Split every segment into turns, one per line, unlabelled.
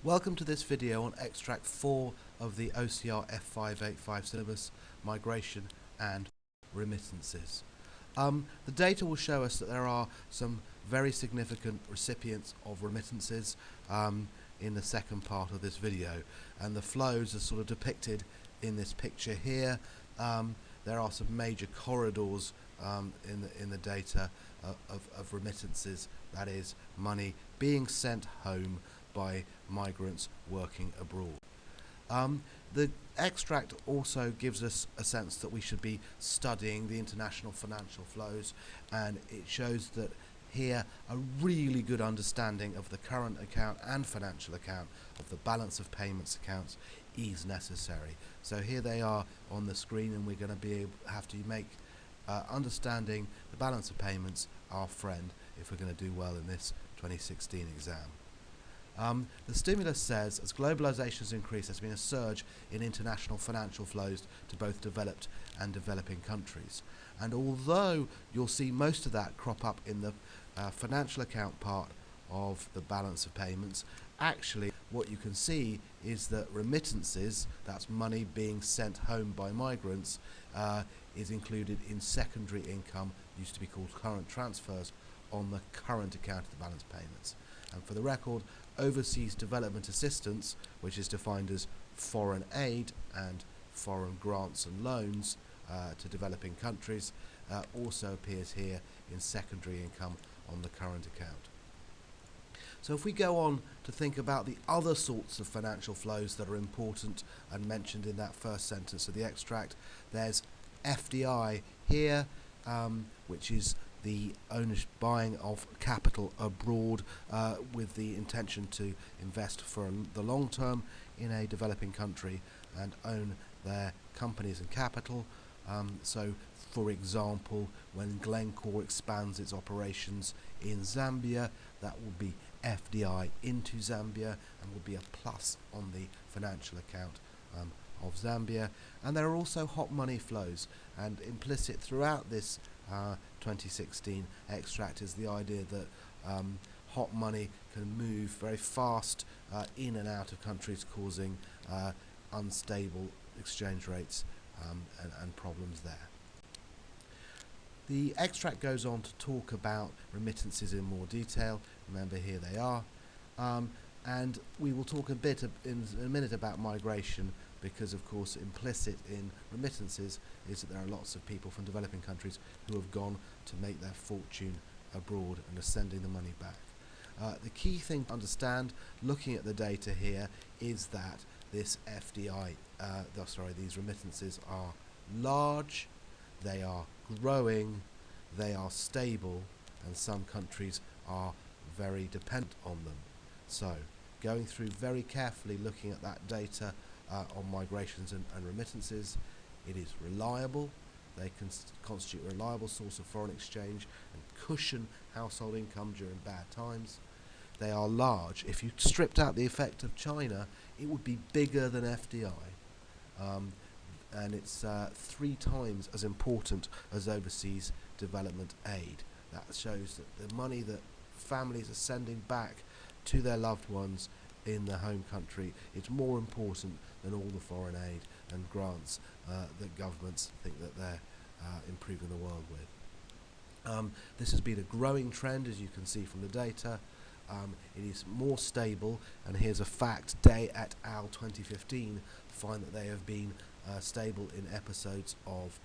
Welcome to this video on Extract 4 of the OCR F585 syllabus, Migration and Remittances. The data will show us that there are some very significant recipients of remittances in the second part of this video, and the flows are sort of depicted in this picture here. There are some major corridors in the data of remittances, that is, money being sent home by migrants working abroad. The extract also gives us a sense that we should be studying the international financial flows, and it shows that here a really good understanding of the current account and financial account of the balance of payments accounts is necessary. So here they are on the screen, and we're going to have to make understanding the balance of payments our friend if we're going to do well in this 2016 exam. The stimulus says, as globalization has increased, there's been a surge in international financial flows to both developed and developing countries. And although you'll see most of that crop up in the financial account part of the balance of payments, actually what you can see is that remittances, that's money being sent home by migrants, is included in secondary income, used to be called current transfers, on the current account of the balance payments. And for the record, overseas development assistance, which is defined as foreign aid and foreign grants and loans to developing countries, also appears here in secondary income on the current account. So if we go on to think about the other sorts of financial flows that are important and mentioned in that first sentence of the extract, there's FDI here, which is the buying of capital abroad with the intention to invest for the long term in a developing country and own their companies and capital. So, for example, when Glencore expands its operations in Zambia, that will be FDI into Zambia and will be a plus on the financial account of Zambia. And there are also hot money flows, and implicit throughout this 2016 extract is the idea that hot money can move very fast in and out of countries, causing unstable exchange rates and problems there. The extract goes on to talk about remittances in more detail. Remember, here they are. And we will talk a bit in a minute about migration, because of course implicit in remittances is that there are lots of people from developing countries who have gone to make their fortune abroad and are sending the money back. The key thing to understand looking at the data here is that this FDI, these remittances are large, they are growing, they are stable, and some countries are very dependent on them. So, going through very carefully, looking at that data on migrations and remittances, it is reliable. They can constitute a reliable source of foreign exchange and cushion household income during bad times. They are large. If you stripped out the effect of China, it would be bigger than FDI. And it's 3 times as important as overseas development aid. That shows that the money that families are sending back to their loved ones in their home country, it's more important than all the foreign aid and grants that governments think that they're improving the world with. This has been a growing trend, as you can see from the data. It is more stable, and here's a fact: at AL 2015 find that they have been stable in episodes of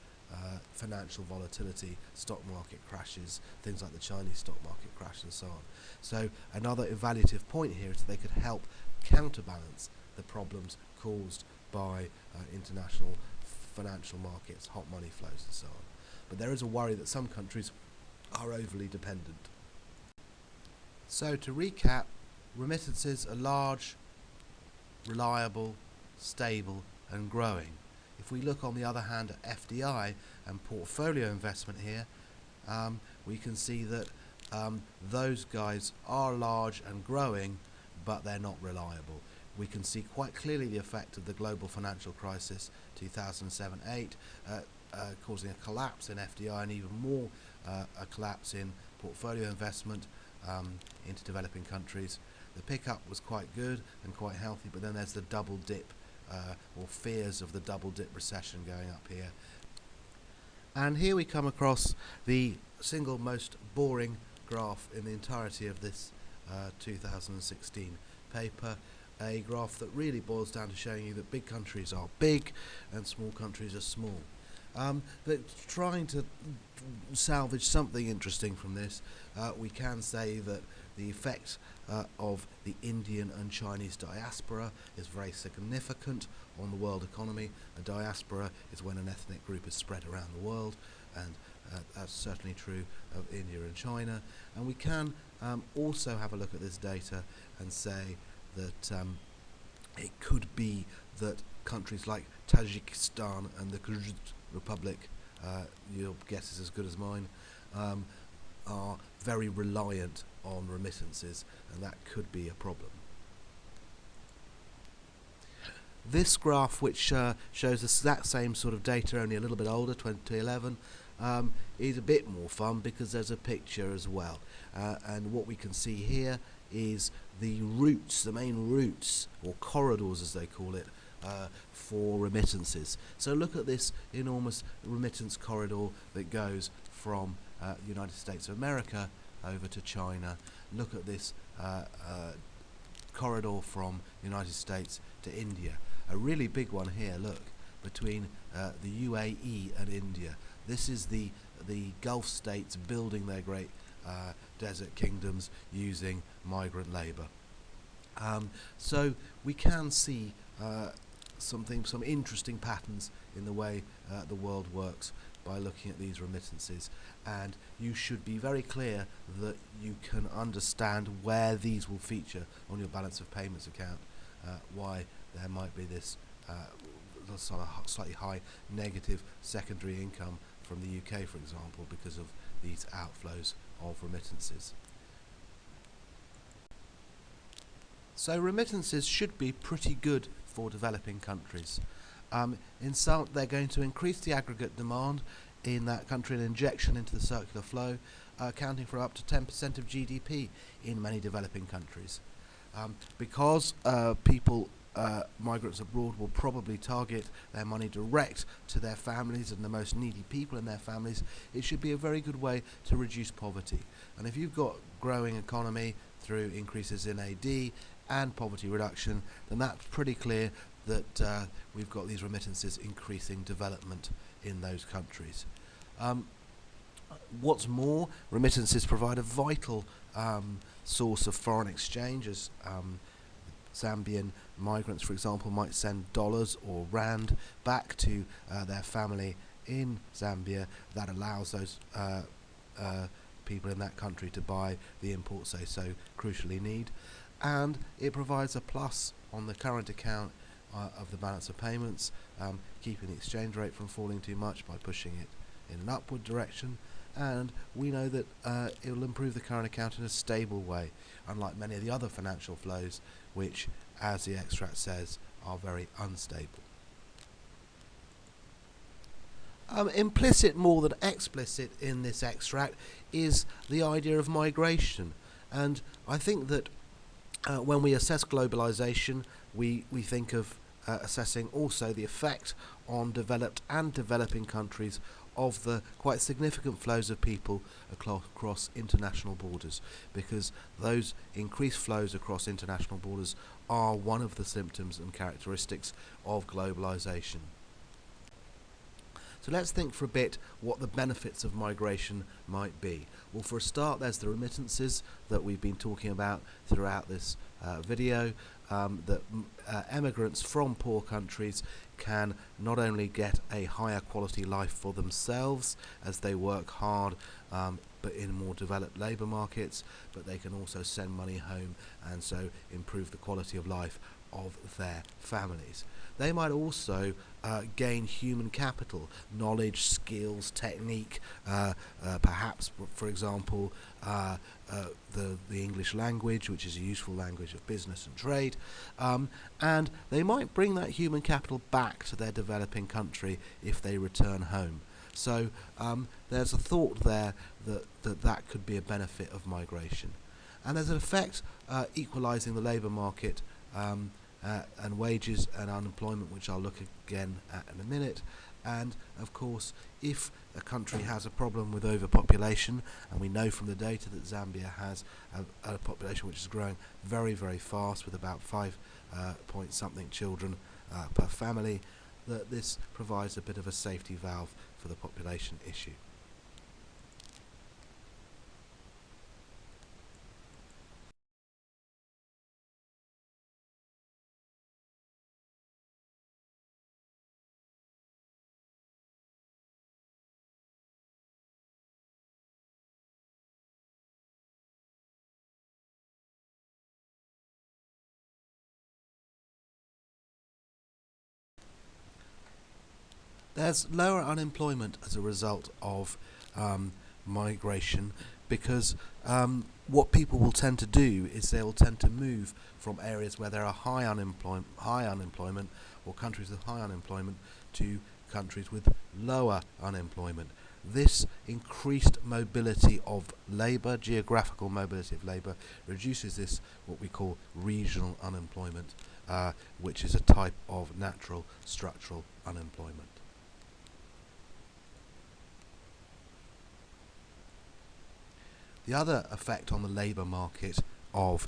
financial volatility, stock market crashes, things like the Chinese stock market crash and so on. So another evaluative point here is that they could help counterbalance the problems caused by international financial markets, hot money flows and so on. But there is a worry that some countries are overly dependent. So to recap, remittances are large, reliable, stable and growing. If we look on the other hand at FDI and portfolio investment here, we can see that those guys are large and growing, but they're not reliable. We can see quite clearly the effect of the global financial crisis 2007-8 causing a collapse in FDI and even more a collapse in portfolio investment into developing countries. the pickup was quite good and quite healthy, but then there's the double dip, or fears of the double dip recession going up here. And here we come across the single most boring graph in the entirety of this 2016 paper, a graph that really boils down to showing you that big countries are big and small countries are small. But trying to salvage something interesting from this, we can say that the effect of the Indian and Chinese diaspora is very significant on the world economy. A diaspora is when an ethnic group is spread around the world, and that's certainly true of India and China. And we can also have a look at this data and say that it could be that countries like Tajikistan and the Kyrgyz Republic, your guess is as good as mine, are very reliant on remittances, and that could be a problem. This graph, which shows us that same sort of data, only a little bit older, 2011, is a bit more fun because there's a picture as well. And what we can see here is the routes, the main routes, or corridors as they call it, for remittances. So look at this enormous remittance corridor that goes from the United States of America over to China. Look at this corridor from the United States to India. A really big one here, look, between the UAE and India. This is the Gulf states building their great desert kingdoms using migrant labour. So we can see some interesting patterns in the way the world works by looking at these remittances, and you should be very clear that you can understand where these will feature on your balance of payments account, why there might be this sort of slightly high negative secondary income from the UK, for example, because of these outflows of remittances. So remittances should be pretty good for developing countries. In some, they're going to increase the aggregate demand in that country, an injection into the circular flow, accounting for up to 10% of GDP in many developing countries. Because migrants abroad will probably target their money direct to their families and the most needy people in their families, it should be a very good way to reduce poverty. And if you've got growing economy through increases in AD and poverty reduction, then that's pretty clear that we've got these remittances increasing development in those countries. What's more, remittances provide a vital source of foreign exchange, as Zambian migrants, for example, might send dollars or rand back to their family in Zambia. That allows those people in that country to buy the imports they so crucially need, and it provides a plus on the current account of the balance of payments, keeping the exchange rate from falling too much by pushing it in an upward direction. And we know that it will improve the current account in a stable way, unlike many of the other financial flows, which, as the extract says, are very unstable. Implicit more than explicit in this extract is the idea of migration. And I think that when we assess globalization, we think of assessing also the effect on developed and developing countries of the quite significant flows of people across international borders, because those increased flows across international borders are one of the symptoms and characteristics of globalization. So let's think for a bit what the benefits of migration might be. Well, for a start, there's the remittances that we've been talking about throughout this video, that emigrants from poor countries can not only get a higher quality life for themselves as they work hard, but in more developed labour markets, but they can also send money home and so improve the quality of life of their families. They might also gain human capital, knowledge, skills, technique, perhaps, for example, the English language, which is a useful language of business and trade, and they might bring that human capital back to their developing country if they return home. So there's a thought there that could be a benefit of migration. And there's an effect equalising the labour market and wages and unemployment, which I'll look again at in a minute. And of course, if a country has a problem with overpopulation, and we know from the data that Zambia has a population which is growing very, very fast, with about 5 point something children per family, that this provides a bit of a safety valve for the population issue. There's lower unemployment as a result of migration, because what people will tend to do is they will tend to move from areas where there are high unemployment, or countries with high unemployment, to countries with lower unemployment. This increased mobility of labour, geographical mobility of labour, reduces this what we call regional unemployment, which is a type of natural structural unemployment. The other effect on the labour market of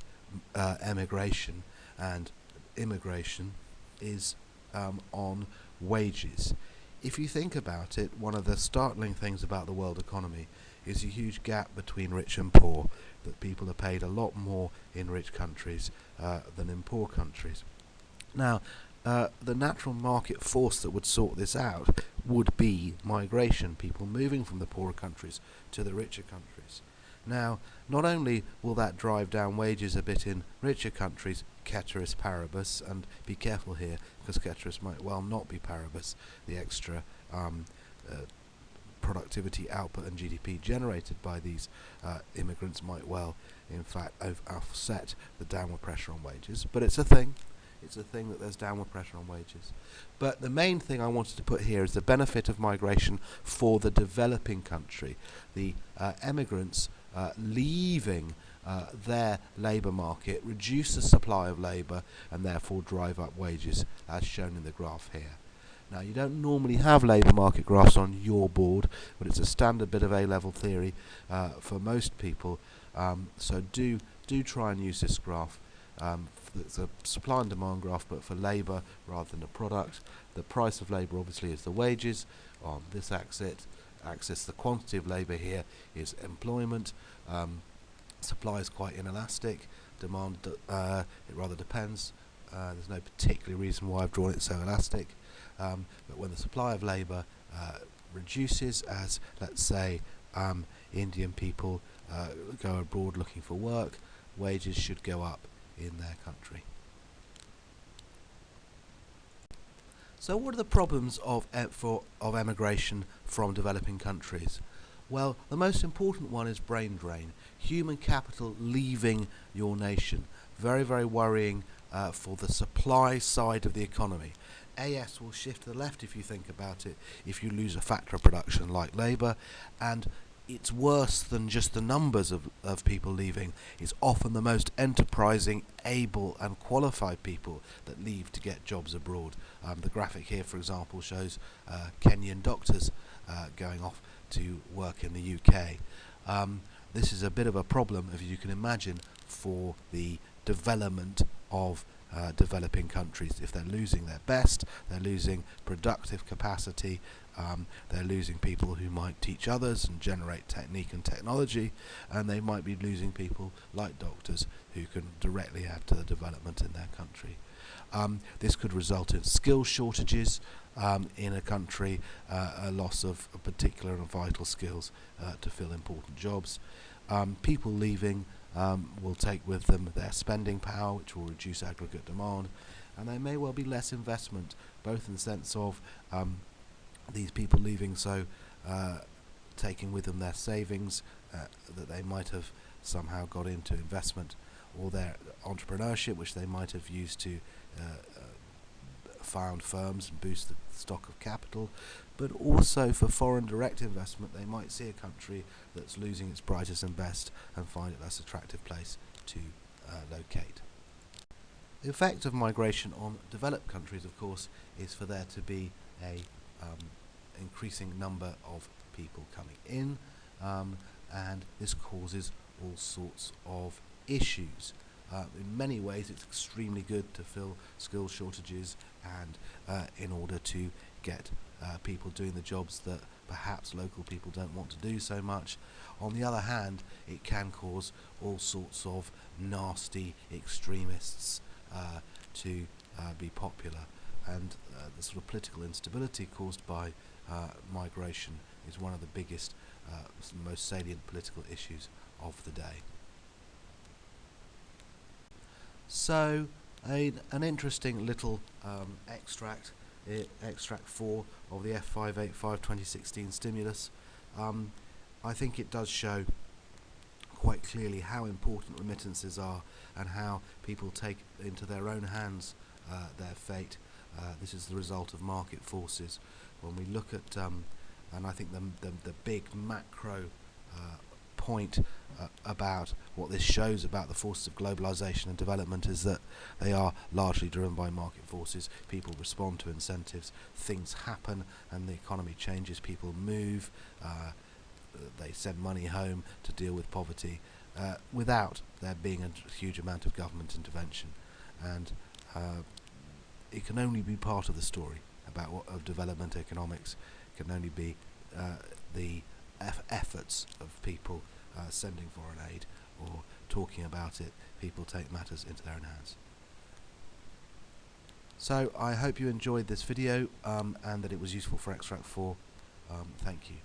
emigration and immigration is on wages. If you think about it, one of the startling things about the world economy is a huge gap between rich and poor, that people are paid a lot more in rich countries than in poor countries. Now, the natural market force that would sort this out would be migration, people moving from the poorer countries to the richer countries. Now, not only will that drive down wages a bit in richer countries, ceteris paribus, and be careful here, because ceteris might well not be paribus, the extra productivity output and GDP generated by these immigrants might well, in fact, offset the downward pressure on wages. But it's a thing. It's a thing that there's downward pressure on wages. But the main thing I wanted to put here is the benefit of migration for the developing country. The emigrants leaving their labour market reduce the supply of labour and therefore drive up wages, as shown in the graph here. Now, you don't normally have labour market graphs on your board, but it's a standard bit of A-level theory for most people, so do try and use this graph. It's a supply and demand graph, but for labour rather than a product. The price of labour obviously is the wages on this axis. The quantity of labour here is employment. Supply is quite inelastic. Demand, it rather depends. There's no particular reason why I've drawn it so elastic. But when the supply of labour reduces, as let's say Indian people go abroad looking for work, wages should go up in their country. So what are the problems of emigration from developing countries? Well, the most important one is brain drain. Human capital leaving your nation. Very, very worrying for the supply side of the economy. AS will shift to the left if you think about it, if you lose a factor of production like labour, and it's worse than just the numbers of people leaving. It's often the most enterprising, able and qualified people that leave to get jobs abroad. The graphic here, for example, shows Kenyan doctors going off to work in the UK. This is a bit of a problem, as you can imagine, for the development of developing countries. If they're losing their best, they're losing productive capacity, they're losing people who might teach others and generate technique and technology, and they might be losing people like doctors who can directly add to the development in their country. This could result in skill shortages in a country, a loss of particular and vital skills to fill important jobs. People leaving will take with them their spending power, which will reduce aggregate demand, and there may well be less investment, both in the sense of these people leaving, so taking with them their savings that they might have somehow got into investment, or their entrepreneurship, which they might have used to found firms and boost the stock of capital, but also for foreign direct investment. They might see a country that's losing its brightest and best and find it a less attractive place to locate. The effect of migration on developed countries, of course, is for there to be a increasing number of people coming in, and this causes all sorts of issues. In many ways it's extremely good to fill skill shortages and in order to get people doing the jobs that perhaps local people don't want to do so much. On the other hand, it can cause all sorts of nasty extremists to be popular, and the sort of political instability caused by migration is one of the biggest, most salient political issues of the day. So, an interesting little extract 4 of the F585 2016 stimulus. I think it does show quite clearly how important remittances are and how people take into their own hands their fate. This is the result of market forces. When we look at, and I think the big macro point about what this shows about the forces of globalization and development is that they are largely driven by market forces. People respond to incentives, things happen, and the economy changes. People move, they send money home to deal with poverty without there being a huge amount of government intervention, and it can only be part of the story about of development economics. It can only be the efforts of people sending foreign aid or talking about it. People take matters into their own hands. So I hope you enjoyed this video and that it was useful for Extract 4. Thank you.